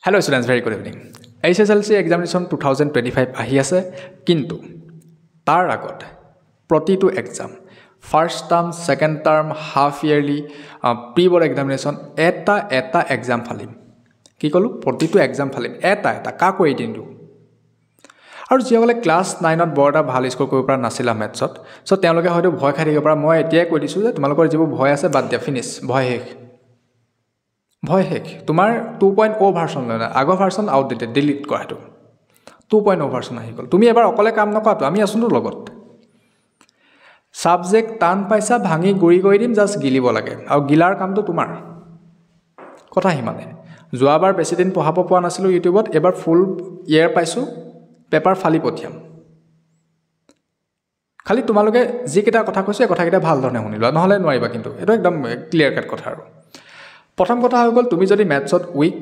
Hello students, very good evening. HSLC examination 2025 ahi ase kintu tar agot protitu exam first term second term half yearly pre-board examination eta exam phalim ki kolu protitu exam phalim eta ka koi dindu aru jiogale class 9 ot borda bhal score koribo para nasila maths ot so teologe hoyto bhoy khai dibo para moi etia koi disu je tumalokor jibo bhoy ase bad dia finish bhoy hek তোমার 2.0 version লনা আগো version outdated delete কৰা হেতু 2.0 ভাৰ্সন আহি গল তুমি এবাৰ অকলে কাম নকৰাটো আমি আসুনো লগত সাবজেক্ট টান পাইছা ভাঙি গুৰি কৰি দিম জাস্ট গিলিব লাগে আৰু গিলাৰ কামটো তোমাৰ কথা হিমানে যোৱাবাৰ বেছি দিন পঢ়াব পোৱা নাছিলো ইউটিউবত এবাৰ ফুল ইয়াৰ পাইছো পেপাৰ ফালি পঠিয়াম খালি তোমালোকে যি কিটা কথা কৈছে কথাকিটা ভাল ধৰণে শুনিলা নহলে নোৱাৰিবা কিন্তু এটো একদম ক্লিয়াৰ কাট কথা আৰু প্ৰথম কথা হৈ গল তুমি যদি ম্যাথছত উইক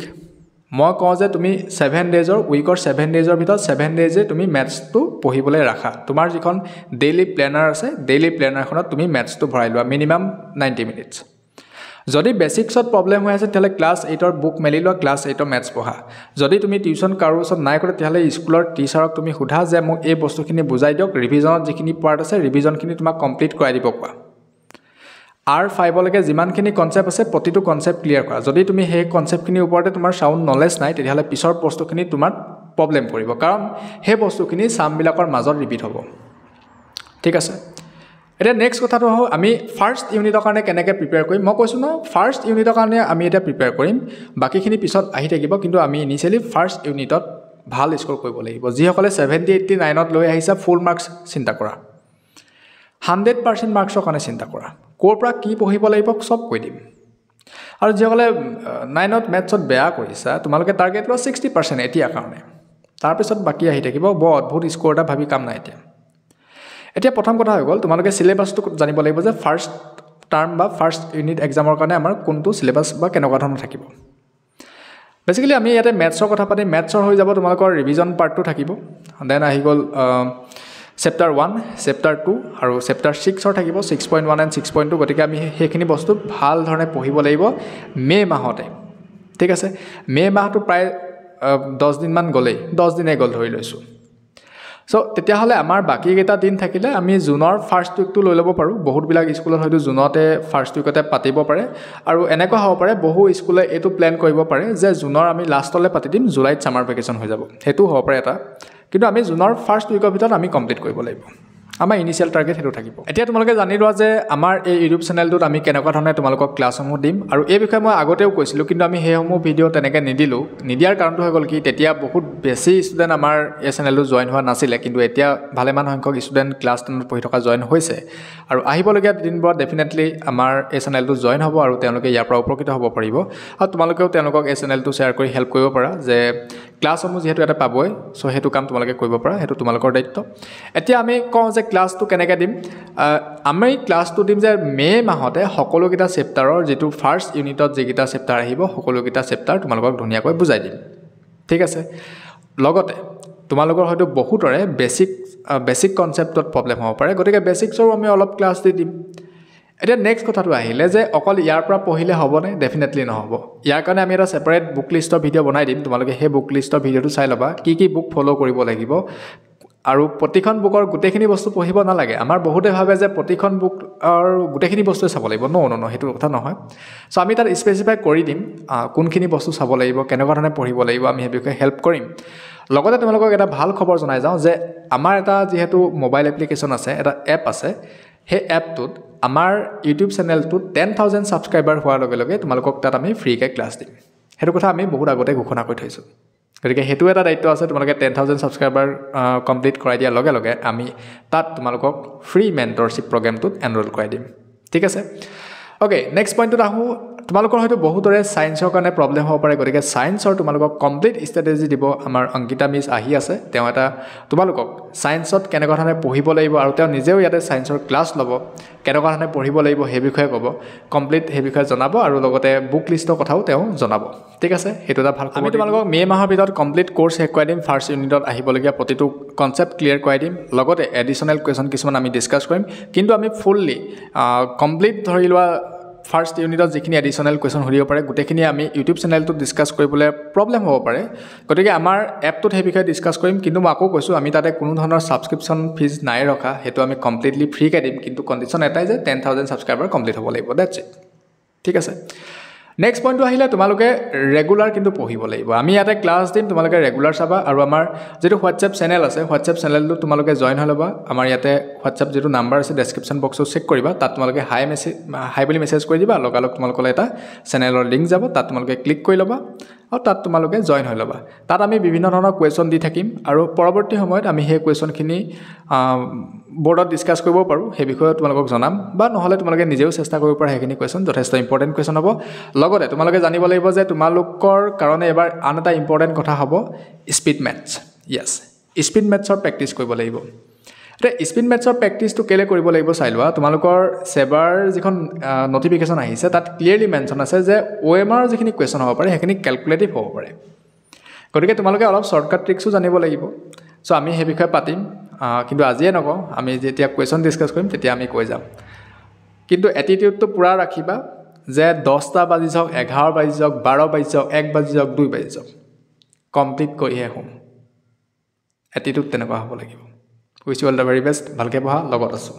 মই কওঁ যে তুমি 7 ডেজৰ উইকৰ 7 ডেজৰ ভিতৰত 7 ডেজে তুমি ম্যাথছটো পঢ়িবলৈ ৰাখা তোমাৰ যিখন ডেইলি প্ল্যানাৰ আছে ডেইলি প্ল্যানাৰখনত তুমি ম্যাথছটো ভৰাই লোৱা মিনিমাম 90 মিনিটস যদি বেসিক্সত প্ৰবলেম হৈ আছে তেলে ক্লাস 8 ৰ বুক মেলি লোৱা ক্লাস 8 ৰ ম্যাথছ পঢ়া যদি তুমি টিউশন কাৰোছত নাই কৰে তেলে স্কুলৰ টিচাৰক তুমি সোধা যে মোক এই বস্তুখিনি বুজাই দিয়ক ৰিভিজনত যিখিনি পাৰ্ট আছে ৰিভিজনখিনি তোমাক কমপ্লিট কৰাই দিব কোৱা R5 লকে জিমানখিনি কনসেপ্ট আছে প্ৰতিটো কনসেপ্ট ক্লিয়াৰ কৰা যদি তুমি হে কনসেপ্টখিনি ওপৰতে তোমাৰ সাউন্ড নলেজ নাই তেতিয়ালে পিছৰ বস্তুখিনি তোমাৰ প্ৰবলেম কৰিব কাৰণ হে বস্তুখিনি সামবিলাকৰ মাজত ৰিপিট হ'ব ঠিক আছে এটা নেক্সট কথাটো হ আমি ফাৰ্স্ট ইউনিটৰ কাৰণে কেনেকৈ প্ৰিপেয়াৰ কৰিম মই কৈছো ন ফাৰ্স্ট ইউনিটৰ কাৰণে আমি এটা প্ৰিপেয়াৰ কৰিম বাকিখিনি পিছত আহি থাকিব কিন্তু আমি ইনিশিয়ালি ফাৰ্স্ট ইউনিটত ভাল স্কোৰ কৰিব লাগিব যিসকলে 70 89 ত লৈ আহিছা ফুল মাৰ্কস চিন্তা কৰা 100% মাৰ্কসৰ কাৰণে চিন্তা কৰা কোৰ পৰা কি পঢ়িব লাগিব সব কৈ দিম আৰু যিসকলে 9 ত ম্যাথছত বেয়া কৰিছা তোমালোকে টাৰ্গেট লোৱা 60% এতিয়া কাৰণে তাৰ পিছত বাকি আহি থাকিব বৰ অদ্ভুত স্কোৰ এটা ভাবি কাম নাই এতিয়া প্ৰথম কথা হৈ গল তোমালোকে সিলেবাসটো জানিব লাগিব যে ফাৰ্স্ট টাৰ্ম বা ফাৰ্স্ট ইউনিট এক্সামৰ কাৰণে আমাৰ কোনটো সিলেবাস বা কেনেকুৱা ধৰণৰ থাকিব বেসিক্যালি আমি ইয়াতে ম্যাথছৰ কথা পাতি ম্যাথছৰ হৈ যাব তোমালোকৰ ৰিভিজন পাৰ্টটো থাকিব দেন আহি গল Chapter 1, Chapter 2 আৰু Chapter 6 ৰ থাকিব 6.1 and 6.2 গতিকে আমি হেখিনি বস্তু ভাল ধৰণে পঢ়িব লাগিব মে মাহতে ঠিক আছে মে মাহটো প্ৰায় 10 দিন মান গলে 10 দিনে গল ধৰি লৈছো সো তেতিয়া হলে আমাৰ বাকি কেটা দিন থাকিলে আমি জুনৰ ফাৰ্স্ট উইকটো লৈ লব পাৰো বহুত বিলাক স্কুলত হয়তো জুনতে ফাৰ্স্ট উইকতে পাতিব পাৰে আৰু এনেকুৱা হ'ব পাৰে বহু স্কুলে এটো প্ল্যান কৰিব পাৰে যে জুনৰ আমি লাষ্টলে পাতি দিম জুলাইত সামাৰ ভেকেশন হৈ যাব হেতু হ'ব পাৰে এটা কিন্তু আমি জুনৰ ফাৰ্স্ট উইকৰ ভিতৰত আমি কমপ্লিট কৰিব লাগিব আমাৰ ইনিশিয়াল টাৰ্গেট হেতু থাকিব এতিয়া তোমালোকে জানি লোৱা যে আমাৰ এই ইউটিউব চেনেলটোত আমি কেনেকুৱা ধৰণে তোমালোকক ক্লাছসমূহ দিম আৰু এই বিষয়ে মই আগতেও কৈছিলো কিন্তু আমি হেসমূহ ভিডিও তেনেকৈ নিদিলো নিদিয়াৰ কাৰণটো হৈ গল কি তেতিয়া বহুত বেছি ষ্টুডেন্ট আমাৰ এই চেনেলটো জয়েন হোৱা নাছিলে কিন্তু এতিয়া ভালেমান সংখ্যক ষ্টুডেন্ট ক্লাছ 10 ত পঢ়ি থকা জয়েন হৈছে আৰু আহিবলগীয়া দিনবোৰত ডেফিনেটলি আমাৰ এই চেনেলটো জয়েন হ'ব আৰু তেওঁলোকে ইয়াৰ পৰা উপকৃত হ'ব পাৰিব আৰু তোমালোকেও তেওঁলোকক এই চেনেলটো শ্বেয়াৰ কৰি হেল্প কৰিব পাৰা যে ক্লাছসমূহ যেহেতু এটা পাবই সো হেতু কাম তোমালোকে কৰিব পাৰা হেতু তোমালোকৰ দায়িত্ব এতিয়া আমি কওঁ যে ক্লাছটো কেনেকৈ দিম আমি ক্লাছটো দিম যে মে মাহতে সকলোকিটা চেপ্টাৰৰ যেটো ফাৰ্স্ট ইউনিটত যেকিটা চেপ্টাৰ আহিব সকলোকিটা চেপ্টাৰ তোমালোকক ধুনিয়াকৈ বুজাই দিম ঠিক আছে লগতে তোমালোকৰ হয়তো বহুতৰে বেসিক কনসেপ্টত প্ৰবলেম হ'ব পাৰে গতিকে বেসিক্সৰ আমি অলপ ক্লাছ দিম এটা নেক্সট কথাটো আহিলে যে অকল ইয়াৰ পৰা পঢ়িলে হ'বনে ডেফিনেটলি নহব ইয়াৰ কাৰণে আমি এটা সেপাৰেট বুক লিষ্টৰ ভিডিও বনাই দিম তোমালোকে হে বুক লিষ্টৰ ভিডিওটো চাই লবা কি বুক ফলো কৰিব লাগিব আৰু প্ৰতিখন বুকৰ গুটেখিনি বস্তু পঢ়িব নালাগে আমাৰ বহুতে ভাবে যে প্ৰতিখন বুক আৰু গুটেখিনি বস্তু চাব লাগিব নো হেতু কথা নহয় সো আমি তাত স্পেসিফাই কৰি দিম কোনখিনি বস্তু চাব লাগিব কেনেকুৱা ধৰণে পঢ়িব লাগিব আমি হে বিষয়ে হেল্প কৰিম লগতে তোমালোকক এটা ভাল খবৰ জনাই যাওঁ যে আমাৰ এটা যেহেতু মোবাইল এপ্লিকেশন আছে এটা এপ আছে হে এপটোত আমাৰ ইউটিউব চেনেলটোত 10000 সাবস্ক্ৰাইবাৰ হোৱাৰ লগে লগে তোমালোকক তাত আমি ফ্ৰীকে ক্লাছ দিম হেতু কথা আমি বহুত আগতে ঘোষণা কৰি থৈছো গতিকে হেতু এটা দায়িত্ব আছে তোমালোকে 10000 সাবস্ক্ৰাইবাৰ কমপ্লিট কৰাই দিয়াৰ লগে লগে আমি তাত তোমালোকক ফ্ৰী মেন্টৰশিপ প্ৰগ্ৰামটোত এনৰোল কৰাই দিম ঠিক আছে ওকে নেক্সট পইণ্টত আহো তোমালোকৰ হয়তো বহুতৰে সায়েন্সৰ কাৰণে প্ৰবলেম হ'ব পাৰে গতিকে সায়েন্সৰ তোমালোকক কমপ্লিট ষ্ট্ৰেটেজি দিব আমাৰ অংকিতা মিছ আহি আছে তেওঁ এটা তোমালোকক সায়েন্সত কেনেকুৱা ধৰণে পঢ়িব লাগিব আৰু তেওঁ নিজেও ইয়াতে সায়েন্সৰ ক্লাছ ল'ব কেনেকুৱা ধৰণে পঢ়িব লাগিব হে বিষয়ে ক'ব কমপ্লিট হে বিষয়ে জনাব আৰু লগতে বুক লিষ্টৰ কথাও তেওঁ জনাব ঠিক আছে হেতু এটা ভাল আমি তোমালোকক মে মাহৰ ভিতৰত কমপ্লিট কোৰ্স শেষ কৰাই দিম ফাৰ্স্ট ইউনিটত আহিবলগীয়া প্ৰতিটো কনসেপ্ট ক্লিয়াৰ কৰাই দিম লগতে এডিশনাল কোৱেশ্চন কিছুমান আমি ডিসকাস কৰিম কিন্তু আমি ফুললি কমপ্লিট ধৰি লোৱা ফাৰ্ষ্ট ইউনিটত যিখিনি এডিশ্যনেল কুৱেশ্যন সুধিব পাৰে গোটেইখিনি আমি ইউটিউব চেনেলটোত ডিছকাছ কৰিবলৈ প্ৰব্লেম হ'ব পাৰে গতিকে আমাৰ এপটোত সেই বিষয়ে ডিছকাছ কৰিম কিন্তু মই আকৌ কৈছোঁ আমি তাতে কোনো ধৰণৰ ছাবস্ক্ৰিপশ্যন ফিজ নাই ৰখা সেইটো আমি কমপ্লিটলি ফ্ৰীকৈ দিম কিন্তু কণ্ডিশ্যন এটাই যে 10,000 ছাবস্ক্ৰাইবাৰ কমপ্লিট হ'ব লাগিব ডেটছ ইট ঠিক আছে নেক্সট পইণ্টটো আহিলে তোমালোকে ৰেগুলাৰ কিন্তু পঢ়িব লাগিব আমি ইয়াতে ক্লাছ দিম তোমালোকে ৰেগুলাৰ চাবা আৰু আমাৰ যিটো হোৱাটছএপ চেনেল আছে হোৱাটছএপ চেনেলটো তোমালোকে জইন হৈ ল'বা আমাৰ ইয়াতে হোৱাটছএপ যিটো নাম্বাৰ আছে ডেছক্ৰিপশ্যন বক্সত চেক কৰিবা তাত তোমালোকে হাই বুলি মেছেজ কৰি দিবা লগালগ তোমালোকলৈ এটা চেনেলৰ লিংক যাব তাত তোমালোকে ক্লিক কৰি ল'বা আৰু তাত তোমালোকে জইন হৈ ল'বা তাত আমি বিভিন্ন ধৰণৰ কুৱেশ্যন দি থাকিম আৰু পৰৱৰ্তী সময়ত আমি সেই কুৱেশ্যনখিনি বৰ্ডত ডিছকাছ কৰিব পাৰোঁ সেই বিষয়ে তোমালোকক জনাম বা নহ'লে তোমালোকে নিজেও চেষ্টা কৰিব পাৰা সেইখিনি কুৱেশ্যন যথেষ্ট ইম্পৰ্টেণ্ট কুৱেশ্যন হ'ব লগতে তোমালোকে জানিব লাগিব যে তোমালোকৰ কাৰণে এবাৰ আন এটা ইম্পৰ্টেণ্ট কথা হ'ব স্পীড মেথছ য়েছ স্পীড মেথছৰ প্ৰেক্টিছ কৰিব লাগিব এতিয়া স্পীড মেথছৰ প্ৰেক্টিছটো কেলৈ কৰিব লাগিব চাই লোৱা তোমালোকৰ চেবাৰ যিখন নটিফিকেশ্যন আহিছে তাত ক্লিয়াৰলি মেনশ্যন আছে যে OMR যিখিনি কুৱেশ্যন হ'ব পাৰে সেইখিনি কেলকুলেটিভ হ'ব পাৰে গতিকে তোমালোকে অলপ শ্বৰ্টকাট ট্ৰিক্সো জানিব লাগিব চ' আমি সেই বিষয়ে পাতিম কিন্তু আজিয়ে নকওঁ আমি যেতিয়া কুৱেশ্যন ডিছকাছ কৰিম তেতিয়া আমি কৈ যাম কিন্তু এটিটিউডটো পূৰা ৰাখিবা যে 10টা বাজি যাওক 11 বাজি যাওক 12 বাজি যাওক 1 বাজি যাওক 2 বাজি যাওক কমপ্লিট কৰিহে শুম এটিটিউড তেনেকুৱা হ'ব লাগিব wish you all the very best ভালকৈ পঢ়া লগত আছোঁ